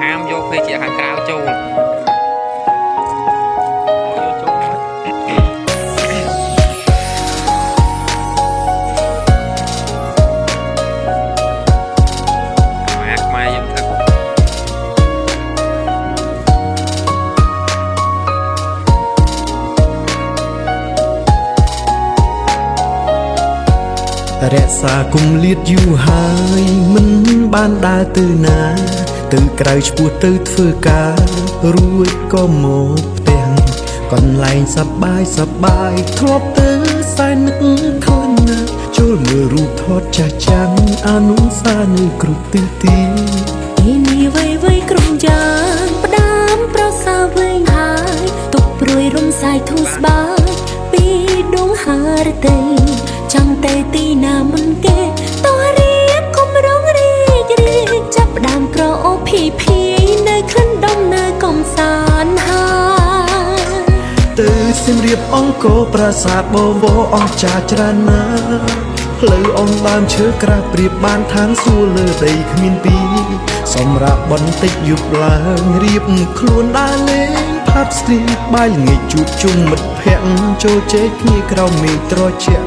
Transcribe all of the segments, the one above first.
ហាមយកពេលជាខាងក្រៅចូលយកចូលខ្មែរយើងធ្វើរក្សាគុំលៀតយូរហើយមិនបានដើរទៅណាទៅក្រៅឈ្មោះទៅធ្វើការរួចក៏មកផ្ទះកន្លែងសប្បាយសប្បាយធ្លាប់ទៅសែននឹកខ្លាំងណាស់ចូលមើលរូបថតចាស់ចាំអនុស្សាវរីយ៍គ្រប់ទិសទីនេះវ័យក្រុមយ៉ាងផ្ដាំប្រសាវែងហើយទុកព្រួយរំសាយធូរស្បើយពីដងហារតីចាំតែទីណាមិនគេតរៀបគុំរងរីកចាប់ផ្ដើមក្រអូភីនៅក្លិនដុំនៅកំសាន្តហើយទៅសៀមរាបអង្គរប្រាសាទបវរអស្ចារ្យច្រើនណាស់ផ្លូវអងដើមឈើក្រាបប្រៀបបានທາງសួរលើដីគ្មានពីរសម្រាប់បន្តិចយប់ឡើងរៀបខ្លួនដើរលេងផាប់ស្ទ្រីតបាយល្ងាចជួបជុំមិត្តភក្តិចូលជែកគ្នាក្រោមមេឃត្រជាក់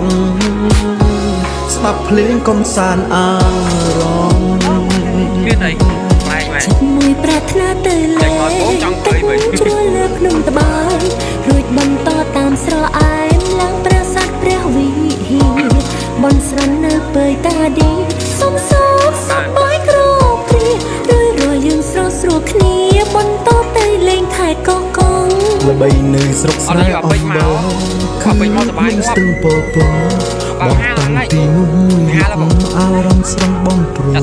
ស្ដាប់ភ្លេងកំសាន្តអារម្មណ៍មានអីប្លែកមែនចិត្តមួយប្រាថ្នាទៅលេងជ្រុលលើភ្នំត្បាល់រួចបន្តតាមស្រអែមឡើងប្រាសាទព្រះវិហារបនស្រន់នៅពើតាឌីសុំសោកសប្បាយគ្រប់គ្រារយយើងស្រស់ស្រួលគ្នាបន្តទៅលេងខែកងកងល្បីនៅស្រុកស្រែអំបលគឺមានស្ទឹងពពកបងតាំងទីនោះមួយអារម្មណ៍ស្រស់បងព្រោះ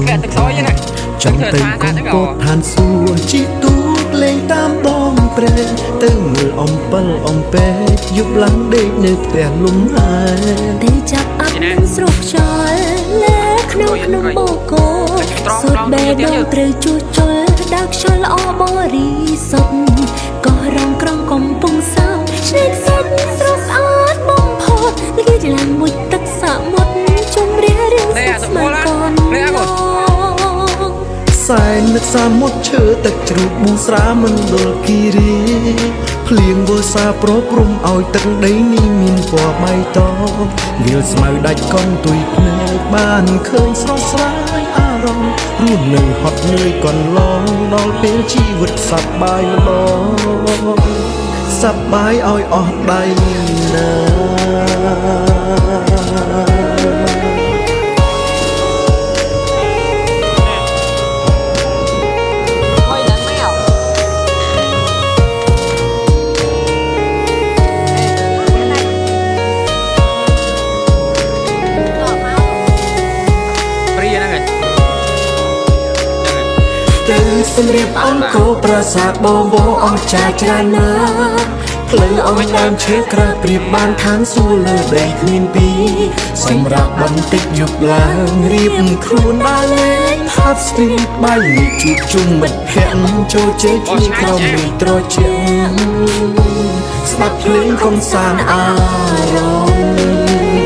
ចាំទៅកងកោឋានសួគ៌ជីទូកលេងតាមដងព្រែកទៅមើលអំពិលអំពែកយប់ឡើងដេកនៅផ្ទះលំហែទៅចាប់អាប់នឹងស្រុកខ្យល់លើក្នុងបូកូសុទ្ធបេះដូងត្រូវជួសជុលដើរខ្យល់ល្អបរិសុទ្ធក៏រងក្រងកំពុងសោកឆ្នេរសុទ្ធស្រស់ស្អាតបំផុតលាយឡើងមួយទឹកសមុទ្រជុំរះរឿងស្ស្មាយកនសែននឹកសាមុតឈើទឹកជ្រូកប៊ូស្រាមណ្ឌលគិរីភ្លៀងវស្សាប្រព្រំឲ្យទឹកដីនេះមានពណ៌បៃតងវាលស្មៅដាច់កន់ទុយភ្នែកបានឃើញស្រស់ស្រាយអារម្មណ៍រស់នៅហត់នឿយកន្លងដល់ពេលជីវិតសប្បាយម្ដងសប្បាយឲ្យអស់ដៃណាសម្រាប់អង្គរប្រាសាទបវរអស្ចារ្យច្រើនណាស់ផ្លូវអងដើមឈើក្រាបប្រៀបបានឋានសួគ៌លើដីគ្មានពីរសម្រាប់បន្តិចយប់ឡើងរៀបខ្លួនដើរលេងផាប់ស្ទ្រីតបាយល្ងាចជួបជុំមិត្តភក្តិចូលជែកគ្នាក្រោមមេឃត្រជាក់ស្ដាប់ភ្លេងកំសាន្តអារម្មណ៍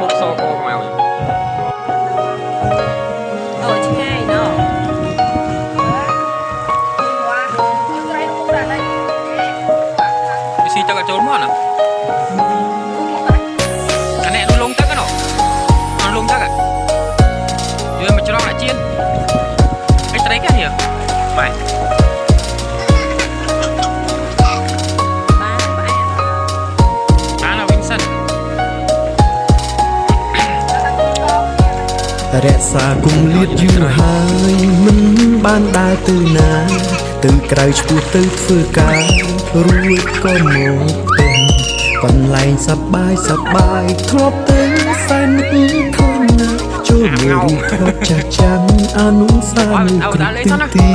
មុខសកមកដូចឆ្ងាយណោះវាស៊ីទឹកចូលមកណាអានេះលងទឹកណោះអត់លងទឹកយកមកច្រកអាជៀនអីត្រីកានេះម៉ែរក្សាគុំលៀតយូរហើយមិនបានដើរទៅណាទៅក្រៅឈ្មោះទៅធ្វើការរួចក៏មកផ្ទះកន្លែងសប្បាយធ្លាប់ទៅស សែននឹកឃើញណាចូលមើលរូបថតចាស់ចាំអនុសាននៅគ្រប់ទី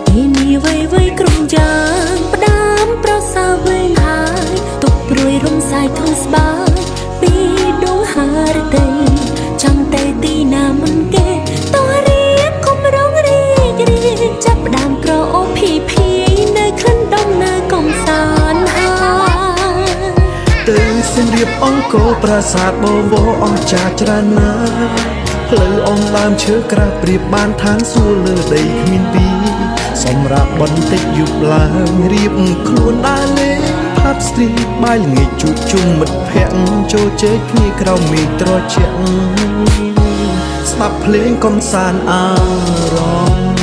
ទីនេះវៃក្រុមយ៉ាងផ្ដាំប្រសាវែងហើយទុកព្រួយរំសាយធូរស្បើយពីដងហារតីចាំតែទីណាមិនគេតោះរៀបគុំរងរីកចាប់ផ្ដើមក្រអូភីនៅក្លិនដំណើរកំសាន្តហើយទៅសៀមរាបអង្គរប្រាសាទបវរអស្ចារ្យច្រើនណាស់ផ្លូវអមដើមឈើក្រាបប្រៀបបានឋានសួគ៌លើដីគ្មានពីរសម្រាប់បន្តិចយប់ឡើងរៀបខ្លួនដើរលេងផាប់ស្ទ្រីតបាយល្ងាចជួបជុំមិត្តភក្តិចូលជែកគ្នាក្រោមមេឃត្រជាក់ស្ដាប់ភ្លេងកំសាន្តអារម្មណ៍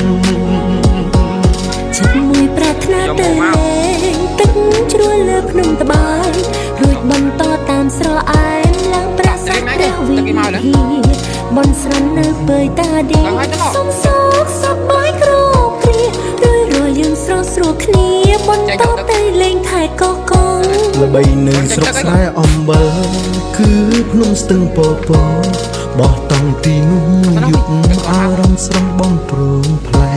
ចិត្តមួយប្រាថ្នាទៅលេងទឹកជ្រួលលើភ្នំត្បាយរួចបន្តតាមស្រអែមឡើងប្រាសាទព្រះវិហារបនស្រន់នៅពើតាឌីសុំសុខសប្បាយគ្រប់គ្រារួយយើងស្រស់ស្រួលគ្នាបន្តទៅលេងថែកកងល្បីនៅស្រុកស្រែអំបិលគឺភ្នំស្ទឹងពពបោះតង់ទីនោះយប់អារម្មណ៍ស្រស់បងព្រមផ្លែ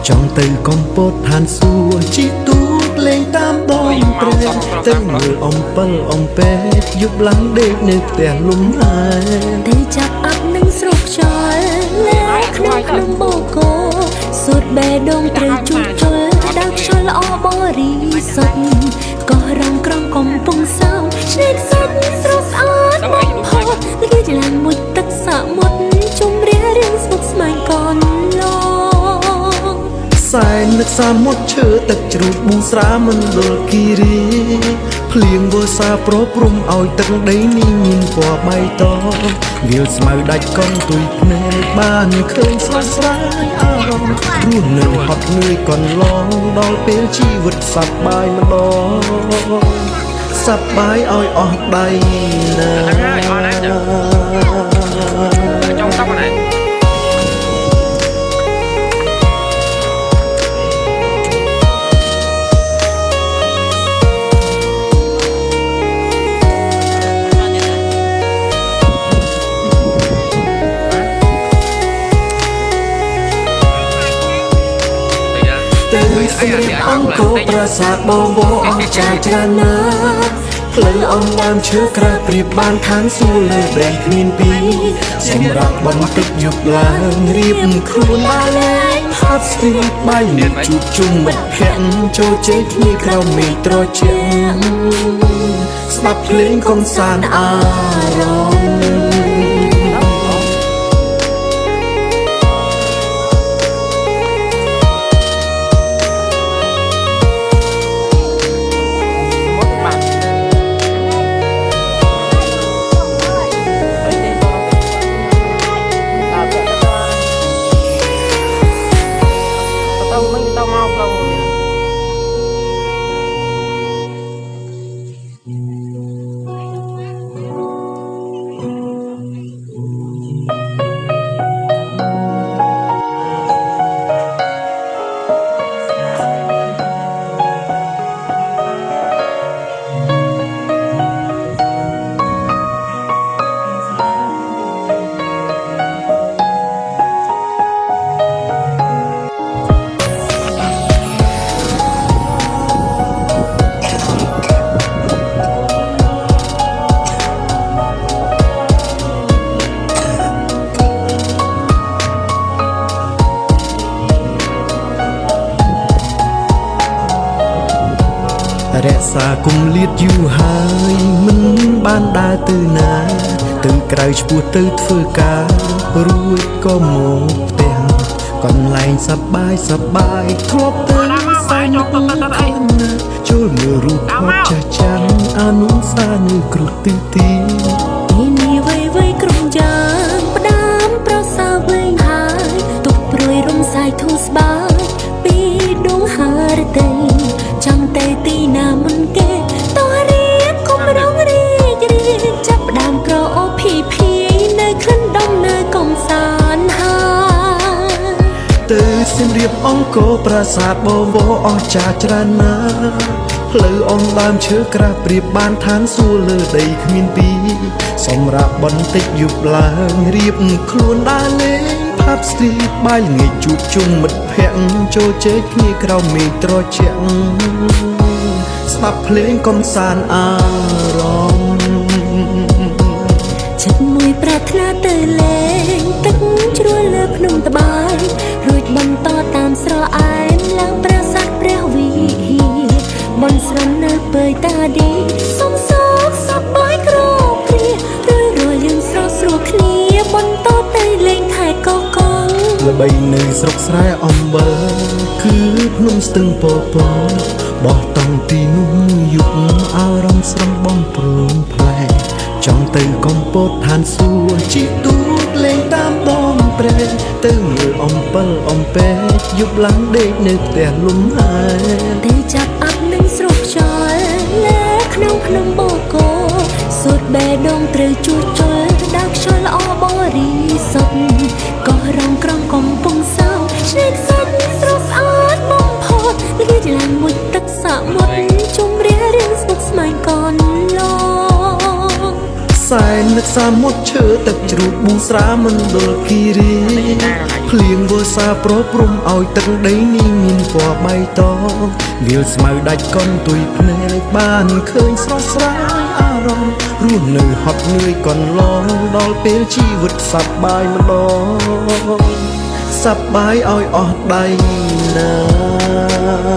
ចង់ទៅកំពតឋានសួគ៌ជីទូកលេងតាមដងព្រែកទៅមើលអំពិលអំពែកយប់ឡើងដេកនៅផ្ទះលំហែទៅចាប់អត់នឹងស្រុកខ្យល់លេងក្នុងបូកូសុទ្ធបេះដូងត្រូវជួបជុលដល់ខ្យល់ល្អបរិសុទ្ធក៏រងក្រំកំពុងសោមឆ្នេរសុទ្ធស្រស់ស្អាតបំផុតលីឡើងមួយទឹកសមុទ្រជុំរះរឿងស្មុគស្មាញកនឡងសែននឹកសាមុតឈើទឹកជ្រូកប៊ូស្រាមណ្ឌលគិរីភ្លៀងវស្សាប្រព្រំឲ្យទឹកដីនេះមានពណ៌បៃតងវាលស្មៅដាច់កង់ទុយភ្នែកបានឃើញស្រស់ស្រាយអារម្មណ៍រស់នៅហត់នឿយកន្លងដល់ពេលជីវិតសប្បាយម្ដងសប្បាយឲ្យអស់ដៃណាtrong tóc này từ sân ông côប្រាសាទបវរអស្ចារ្យច្រើនណាស់ផ្លូវអមដើមឈើក្រាបប្រៀបបានឋានសួគ៌លើដីគ្មានពីរសម្រាប់បន្តិចយប់ឡើងរៀបខ្លួនបានលេងផាប់ស្ទ្រីតបាយនេះជួបជុំមិត្តភក្តិចូលជែកគ្នាក្រោមមេឃត្រជាក់ស្ដាប់ភ្លេងកំសាន្តអារម្មណ៍រក្សាគុំលៀតយូរហើយមិនបានដើរទៅណាទៅក្រៅឆ្ពោះទៅធ្វើការរួចក៏មកផ្ទះកន្លែងសប្បាយធ្លាប់ទៅសែននឹកឃើញណាចូលមើលរូបថតចាស់ចាំអនុស្សាវរីយ៍គ្រប់ទិសទីទីនេះវៃក្រុមយ៉ាងផ្ដាំប្រសាវែងហើយទុកព្រួយរំសាយធូរស្បើយពីដងហារតីចាំតែទីណាមិនគេតោះរៀបគុំរងរីកចាប់ផ្ដើមក្រអូភីនៅក្លិនដំណើរកំសាន្តហើយទៅសៀមរាបអង្គរប្រាសាទបវរអស្ចារ្យច្រើនណាស់ ផ្លូវអងដើមឈើក្រាបប្រៀបបានឋានសួគ៌លើដីគ្មានពីរសម្រាប់បន្តិចយប់ឡើងរៀបខ្លួនដើរលេងផាប់ស្ទ្រីតបាយល្ងាចជួបជុំមិត្តភក្តិចូលជែកគ្នាក្រោមមេឃត្រជាក់ស្ដាប់ភ្លេងកំសាន្តអារម្មណ៍ចិត្តមួយប្រាថ្នាទៅលេងទឹកជ្រោះលើភ្នំត្បាល់រួចបន្តតាមស្រអែមឡើងប្រាសាទព្រះវិហារបនស្រន់នៅពើតាឌីសុំសោកសប្បាយគ្រប់គ្រារួយយើងស្រស់ស្រួលគ្នាបន្តទៅលេងខែកកងល្បីនៅស្រុកស្រែអំបិលគឺភ្នំស្ទឹងពពកបោះតង់ទីនោះយុគអារម្មណ៍ស្រស់បំព្រងផ្លែចង់ទៅកំពតឋានសួគ៌ជីកទូកលេងតាមដងព្រែកទៅមើលអំពិលអំពែកយប់ឡើងដេកនៅផ្ទះលំហែទៅចាប់អាប់នឹងស្រុកខ្យល់លែក្នុងភ្នំបូកូសូត្របេះដូងត្រូវជួសជុលដើរខ្យល់ល្អបរិសុទ្ធក៏រងក្រំកំពុងសោឆ្នេរខ្សាច់ស្រស់ស្អាតបំផុតលាយឡើងមួយទឹកសមុទ្រជុំរះរៀងស្មុគស្មាញកនឡងសែននឹកសាមុតឈើទឹកជ្រូកប៊ូស្រាមណ្ឌលគិរីភ្លៀងវស្សាប្រព្រំឲ្យទឹកដីនេះមានពណ៌បៃតងវាលស្មៅដាច់កន់ទុយភ្នែកបានឃើញស្រស់ស្រាយអារម្មណ៍រស់នៅហត់នឿយកន្លងដល់ពេលជីវិតសប្បាយម្ដងសប្បាយឲ្យអស់ដៃណា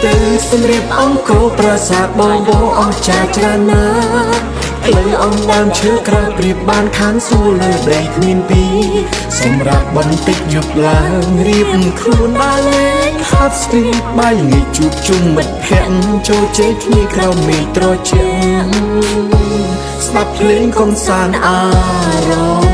ទៅសម្រៀបអង្គរប្រាសាទបងវងអស្ចារ្យច្រើនណាស់ផ្លូវអងដើមឈើក្រាបប្រៀបបានឋានសួគ៌លើដីគ្មានពីរសម្រាប់បន្តិចយប់ឡើងរៀបខ្លួនដើរលេងហាត់ស្ទ្រីតបាយល្ងាចជួបជុំមិត្តភក្តិចូលជែកគ្នាក្រោមមេឃត្រជាក់ស្ដាប់ភ្លេងកំសាន្តអារម្មណ៍